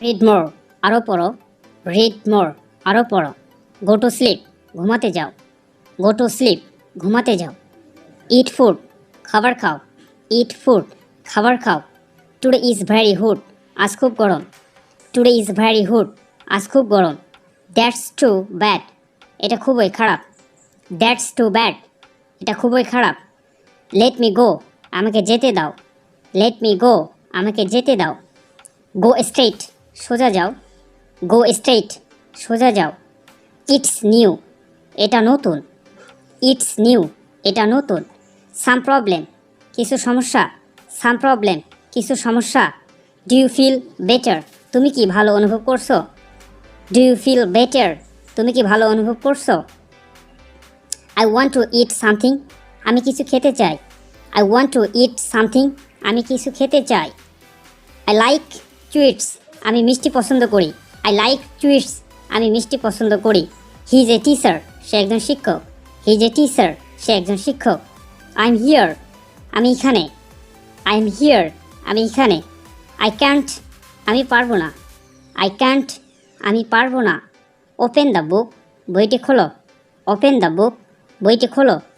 Read more, আরও পড়ো। Read more, আরও পড়ো। গো টু স্লিপ, ঘুমাতে যাও। গো টু স্লিপ, ঘুমাতে যাও। ইট ফুড, খাবার খাও। ইট ফুড, খাবার খাও। টুডে ইজ ভেরি হুড, আজ খুব গরম। টুডে ইজ ভেরি হুড, আজ খুব গরম। দ্যাটস টু ব্যাড, এটা খুবই খারাপ। দ্যাটস টু ব্যাড, এটা খুবই খারাপ। লেট মি গো, আমাকে যেতে দাও। লেট মি গো, আমাকে যেতে দাও। গো স্ট্রেইট, সোজা যাও। গো স্ট্রেইট, সোজা যাও। ইটস নিউ, এটা নতুন। ইটস নিউ, এটা নতুন। সাম প্রবলেম, কিছু সমস্যা। সাম প্রবলেম, কিছু সমস্যা। ডু ইউ ফিল বেটার, তুমি কি ভালো অনুভব করছো? ডু ইউ ফিল বেটার, তুমি কি ভালো অনুভব করছো? I want to it something, আমি কিছু খেতে চাই। I want to it something, আমি কিছু খেতে চাই। আই লাইক চুইটস, আমি মিষ্টি পছন্দ করি। আই লাইক চুইটস, আমি মিষ্টি পছন্দ করি। হি ইজ এ টিচার, সে একজন শিক্ষক। হি ইজ এ টিচার, সে একজন শিক্ষক। আই এম হিয়ার, আমি এখানে। আই এম হিয়ার, আমি এখানে। আই ক্যান্ট, আমি পারবো না। আই ক্যান্ট, আমি পারবো না। ওপেন দ্য বুক, বইটি খোলো। ওপেন দ্য বুক, বইটি খোলো।